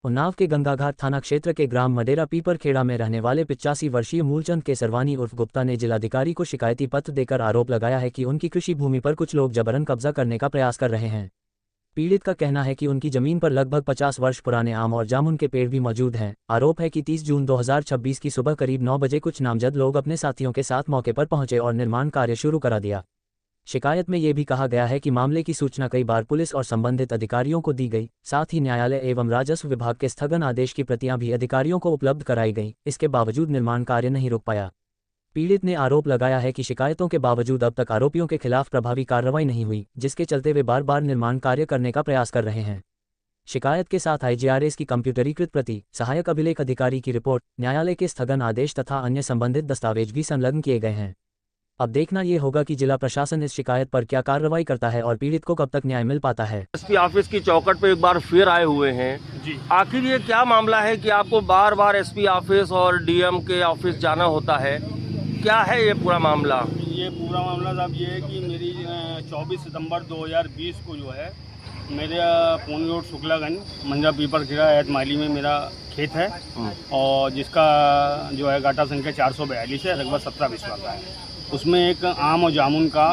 उन्नाव के गंगाघाट थाना क्षेत्र के ग्राम मडेरा पीपरखेड़ा में रहने वाले 85 वर्षीय मूलचंद केसरवानी उर्फ गुप्ता ने जिलाधिकारी को शिकायती पत्र देकर आरोप लगाया है कि उनकी कृषि भूमि पर कुछ लोग जबरन कब्जा करने का प्रयास कर रहे हैं। पीड़ित का कहना है कि उनकी जमीन पर लगभग 50 वर्ष पुराने आम और जामुन के पेड़ भी मौजूद हैं। आरोप है कि 30 जून 2026 की सुबह करीब 9 बजे कुछ नामजद लोग अपने साथियों के साथ मौके पर पहुंचे और निर्माण कार्य शुरू करा दिया। शिकायत में ये भी कहा गया है कि मामले की सूचना कई बार पुलिस और संबंधित अधिकारियों को दी गई, साथ ही न्यायालय एवं राजस्व विभाग के स्थगन आदेश की प्रतियां भी अधिकारियों को उपलब्ध कराई गईं। इसके बावजूद निर्माण कार्य नहीं रुक पाया। पीड़ित ने आरोप लगाया है कि शिकायतों के बावजूद अब तक आरोपियों के खिलाफ प्रभावी कार्रवाई नहीं हुई, जिसके चलते वे बार बार निर्माण कार्य करने का प्रयास कर रहे हैं। शिकायत के साथ IGRS की कंप्यूटरीकृत प्रति, सहायक अभिलेख अधिकारी की रिपोर्ट, न्यायालय के स्थगन आदेश तथा अन्य संबंधित दस्तावेज भी संलग्न किए गए हैं। अब देखना ये होगा कि जिला प्रशासन इस शिकायत पर क्या कार्रवाई करता है और पीड़ित को कब तक न्याय मिल पाता है। एसपी ऑफिस की चौखट पे एक बार फिर आए हुए हैं जी। आखिर ये क्या मामला है कि आपको बार बार एसपी ऑफिस और डीएम के ऑफिस जाना होता है? क्या है ये पूरा मामला? ये पूरा मामला साहब ये है कि मेरी 24 सितंबर 2020 को जो है मेरे पूनी रोड शुक्लागंज मंजा पीपरखेड़ा एट माली में मेरा खेत है और जिसका जो है गाटा संख्या 442 है, रकबा 17 बिस्वा का है। उसमें एक आम और जामुन का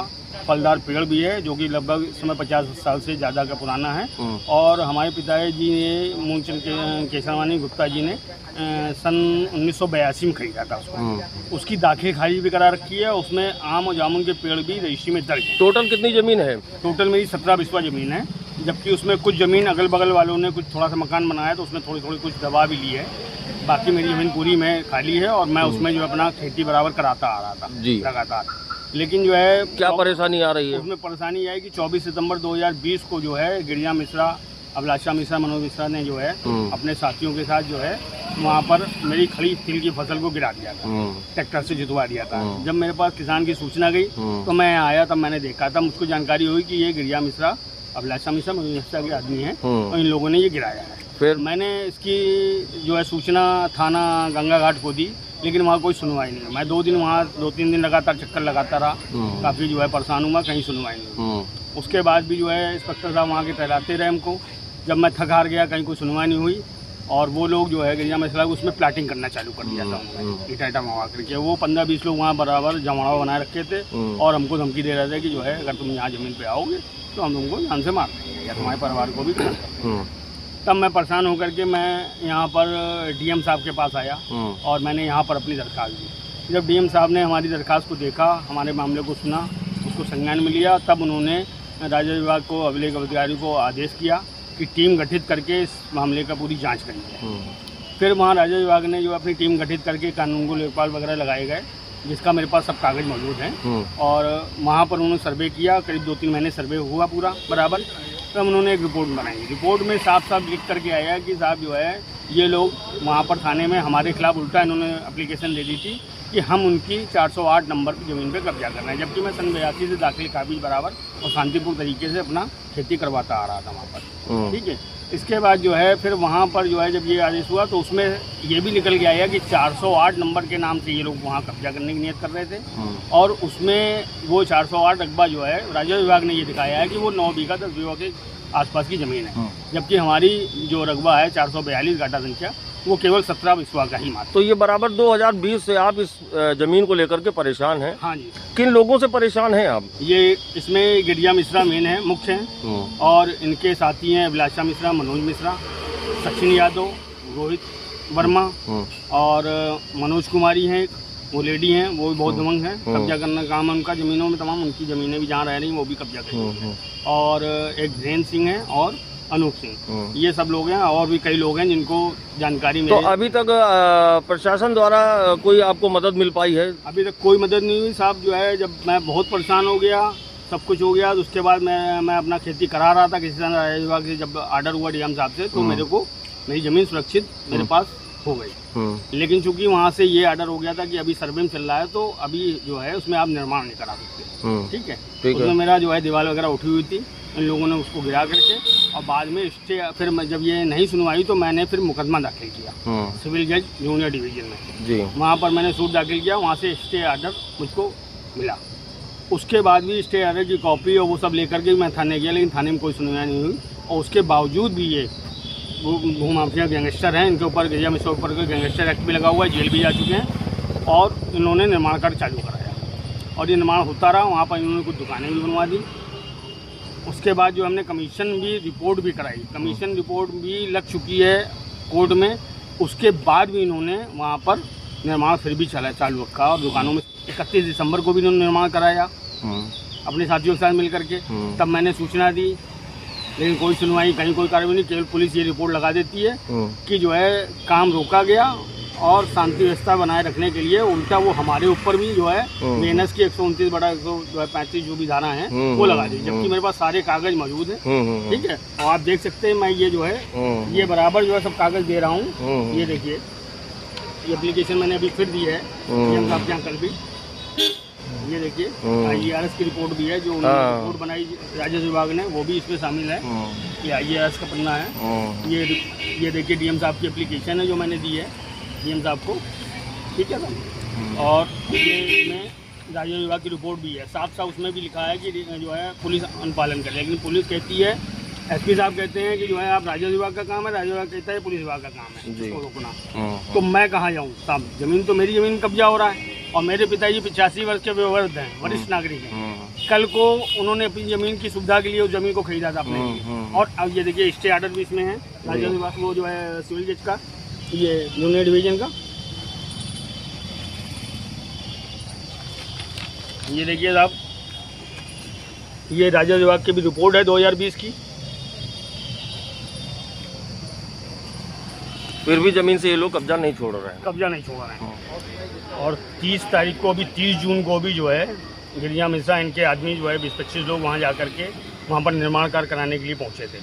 फलदार पेड़ भी है जो कि लगभग इस समय 50 साल से ज़्यादा का पुराना है। और हमारे पिताजी ने मूलचंद केसरवानी गुप्ता जी ने सन 1982 में खरीदा था उसको। उसकी दाखिल खारिज भी करा रखी है। उसमें आम और जामुन के पेड़ भी रजिस्ट्री में दर्ज है। टोटल कितनी ज़मीन है? टोटल मेरी 17 बिस्वा ज़मीन है, जबकि उसमें कुछ ज़मीन अगल बगल वालों ने कुछ थोड़ा सा मकान बनाया तो उसमें थोड़ी थोड़ी कुछ दबा भी ली है। बाकी मेरी ज़मीन पूरी में खाली है और मैं उसमें जो अपना खेती बराबर कराता आ रहा था जी लगातार। लेकिन जो है क्या परेशानी आ रही है? उसमें परेशानी यह है कि 24 सितंबर 2020 को जो है गिरिजा मिश्रा, अभिलाषा मिश्रा, मनोज मिश्रा ने जो है अपने साथियों के साथ जो है वहाँ पर मेरी खड़ी तिल की फसल को गिरा दिया था, ट्रैक्टर से जुतवा दिया था। जब मेरे पास किसान की सूचना गई तो मैं आया, तब मैंने देखा था, मुझको जानकारी हुई कि ये गिरिजा मिश्रा, अभिलाषा मिश्रा, मनोज मिश्रा के आदमी हैं और इन लोगों ने ये गिराया है। फिर मैंने इसकी जो है सूचना थाना गंगाघाट को दी, लेकिन वहाँ कोई सुनवाई नहीं। मैं 2-3 दिन लगातार चक्कर लगाता रहा, काफ़ी जो है परेशान हुआ, कहीं सुनवाई नहीं। उसके बाद भी जो है इंस्पेक्टर साहब वहाँ के टहलाते रहे हमको। जब मैं थक हार गया, कहीं कोई सुनवाई नहीं हुई और वो लोग जो है गिरिजा मिश्रा उसमें प्लाटिंग करना चालू कर दिया था उन्होंने, ईटा इटा मंगवा करके। वो 15-20 लोग वहाँ बराबर जमाड़ा बनाए रखे थे और हमको धमकी दे रहे थे कि जो है अगर तुम यहाँ ज़मीन पर आओगे तो हम तुमको जान से मार देंगे या तुम्हारे परिवार को भी कर देंगे। तब मैं परेशान होकर के मैं यहाँ पर डीएम साहब के पास आया और मैंने यहाँ पर अपनी दरख्वास्त दी। जब डीएम साहब ने हमारी दरख्वास्त को देखा, हमारे मामले को सुना, उसको संज्ञान में लिया, तब उन्होंने राजस्व विभाग को, अभिलेख अधिकारी को आदेश किया कि टीम गठित करके इस मामले का पूरी जाँच करेंगे। फिर वहाँ राजस्व विभाग ने जो अपनी टीम गठित करके कानून को लेखपाल वगैरह लगाए गए, जिसका मेरे पास सब कागज़ मौजूद हैं। और वहाँ पर उन्होंने सर्वे किया, करीब 2-3 महीने सर्वे हुआ पूरा बराबर। तब उन्होंने एक रिपोर्ट बनाई। रिपोर्ट में साफ साफ लिख करके आया कि साहब जो है ये लोग वहाँ पर थाने में हमारे खिलाफ उल्टा इन्होंने एप्लीकेशन दे दी थी कि हम उनकी 408 नंबर की ज़मीन पे कब्जा कर रहे हैं, जबकि मैं सन 82 से दाखिल काबिज बराबर और शांतिपूर्ण तरीके से अपना खेती करवाता आ रहा था वहाँ पर। ठीक है। इसके बाद जो है फिर वहाँ पर जो है जब ये आदेश हुआ तो उसमें ये भी निकल के आया कि 408 नंबर के नाम से ये लोग वहाँ कब्जा करने की नियत कर रहे थे। और उसमें वो 408 रकबा जो है राजस्व विभाग ने ये दिखाया है कि वो 9 बीघा 10 बीघा के आसपास की ज़मीन है, जबकि हमारी जो रकबा है 442 गाटा संख्या वो केवल 17 बिस्वा का ही मात्र। तो ये बराबर 2020 से आप इस जमीन को लेकर के परेशान हैं? हाँ जी। किन लोगों से परेशान हैं आप? ये इसमें गिरिजा मिश्रा मेन है, मुख्य हैं और इनके साथी हैं अभिलाषा मिश्रा, मनोज मिश्रा, सचिन यादव, रोहित वर्मा और मनोज कुमारी हैं, वो लेडी हैं, वो भी बहुत दमंग हैं। कब्जा करने का काम है उनका ज़मीनों में, तमाम उनकी ज़मीनें भी जहाँ रह रही हैं वो भी कब्जा कर रही हैं। और एक धीरेन्द्र सिंह है और अनूप सिंह, ये सब लोग हैं और भी कई लोग हैं जिनको जानकारी मिली। तो अभी तक प्रशासन द्वारा कोई आपको मदद मिल पाई है? अभी तक कोई मदद नहीं हुई साहब। जो है जब मैं बहुत परेशान हो गया, सब कुछ हो गया, तो उसके बाद मैं अपना खेती करा रहा था किसी तरह राजस्व विभाग से। जब आर्डर हुआ डीएम साहब से तो मेरे को मेरी ज़मीन सुरक्षित मेरे पास हो गई। लेकिन चूंकि वहाँ से ये आर्डर हो गया था कि अभी सर्वे में चल रहा है तो अभी जो है उसमें आप निर्माण नहीं करा सकते। ठीक है। उसमें मेरा जो है दीवार वगैरह उठी हुई थी, इन लोगों ने उसको गिरा करके और बाद में स्टे, फिर जब ये नहीं सुनवाई तो मैंने फिर मुकदमा दाखिल किया सिविल जज जूनियर डिवीजन में जी। वहाँ पर मैंने सूट दाखिल किया, वहाँ से स्टे आर्डर मुझको मिला। उसके बाद भी स्टे आर्डर की कॉपी और वो सब लेकर के मैं थाने गया, लेकिन थाने में कोई सुनवाई नहीं हुई। और उसके बावजूद भी ये भू माफिया गैंगस्टर हैं, इनके ऊपर गिरिजा मिश्रा ऊपर गैंगस्टर एक्ट भी लगा हुआ है, जेल भी जा चुके हैं और इन्होंने निर्माण कार्य चालू कराया और ये निर्माण होता रहा। वहाँ पर इन्होंने कुछ दुकानें भी बनवा दी। उसके बाद जो हमने कमीशन भी रिपोर्ट भी कराई, कमीशन रिपोर्ट भी लग चुकी है कोर्ट में। उसके बाद भी इन्होंने वहाँ पर निर्माण फिर भी चालू रखा और दुकानों में 31 दिसंबर को भी इन्होंने निर्माण कराया अपने साथियों के साथ मिल करके। तब मैंने सूचना दी, लेकिन कोई सुनवाई, कहीं कोई कार्रवाई नहीं। केवल पुलिस ये रिपोर्ट लगा देती है कि जो है काम रोका गया और शांति व्यवस्था बनाए रखने के लिए उल्टा वो हमारे ऊपर भी जो है बीएनएस की 129/135 जो भी धारा है वो लगा दी, जबकि मेरे पास सारे कागज मौजूद हैं। ठीक है, और आप देख सकते हैं मैं ये जो है ये बराबर जो है सब कागज दे रहा हूँ। ये देखिए, ये एप्लीकेशन मैंने अभी फिर दी है डीएम साहब के यहाँ कल भी। ये देखिए IARS की रिपोर्ट भी है, जो उन्होंने रिपोर्ट बनाई राजस्व विभाग ने, वो भी इसमें शामिल है। ये IARS का पन्ना है। ये देखिए डीएम साहब की एप्लीकेशन है जो मैंने दी है डीएम साहब को। ठीक है ना, और ये इसमें राजस्व विभाग की रिपोर्ट भी है। साफ साफ उसमें भी लिखा है कि जो है पुलिस अनुपालन करे, लेकिन पुलिस कहती है, SP साहब कहते हैं कि जो है आप राजस्व विभाग का काम है, राजस्व विभाग कहता है पुलिस विभाग का काम है इसको रोकना। तो मैं कहाँ जाऊँ साहब? जमीन तो मेरी जमीन कब्जा हो रहा है और मेरे पिताजी 85 वर्ष के वयोवृद्ध हैं, वरिष्ठ नागरिक हैं। कल को उन्होंने अपनी जमीन की सुविधा के लिए उस जमीन को खरीदा था अपने लिए। और अब ये देखिए स्टे ऑर्डर भी इसमें है राजस्व विभाग, वो जो है सिविल जज का, ये यूनियन डिवीजन का। ये देखिए साहब, ये राजस्व विभाग की भी रिपोर्ट है 2020 की। फिर भी जमीन से ये लोग कब्जा नहीं छोड़ रहे हैं, कब्जा नहीं छोड़ रहे हैं। और 30 तारीख को भी, 30 जून को भी जो है गिरिजा मिश्रा इनके आदमी जो है 20-25 लोग वहाँ जा कर के वहाँ पर निर्माण कार्य कराने के लिए पहुँचे थे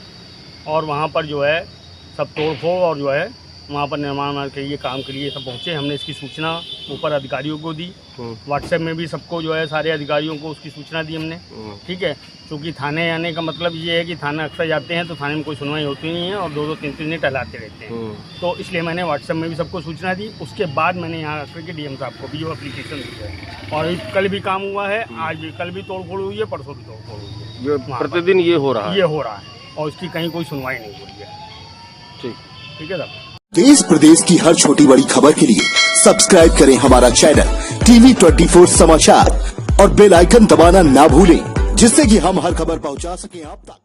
और वहाँ पर जो है सब तोड़फोड़ और जो है वहाँ पर निर्माण के लिए काम के लिए सब पहुँचे। हमने इसकी सूचना ऊपर अधिकारियों को दी, व्हाट्सएप में भी सबको जो है सारे अधिकारियों को उसकी सूचना दी हमने। ठीक है, क्योंकि थाने आने का मतलब ये है कि थाना अक्सर जाते हैं तो थाने में कोई सुनवाई होती नहीं है और 2-2 3-3 दिन टहलाते रहते हैं। तो इसलिए मैंने व्हाट्सएप में भी सबको सूचना दी। उसके बाद मैंने यहाँ आकर के डीएम साहब को भी जो एप्लीकेशन दी है और कल भी काम हुआ है, आज भी, कल भी तोड़फोड़ हुई है, परसों भी तोड़फोड़ हुई है। प्रतिदिन ये हो रहा है और उसकी कहीं कोई सुनवाई नहीं हो रही है। ठीक है साहब। देश प्रदेश की हर छोटी बड़ी खबर के लिए सब्सक्राइब करें हमारा चैनल TV24 समाचार और बेल आइकन दबाना ना भूलें, जिससे कि हम हर खबर पहुंचा सकें आप तक।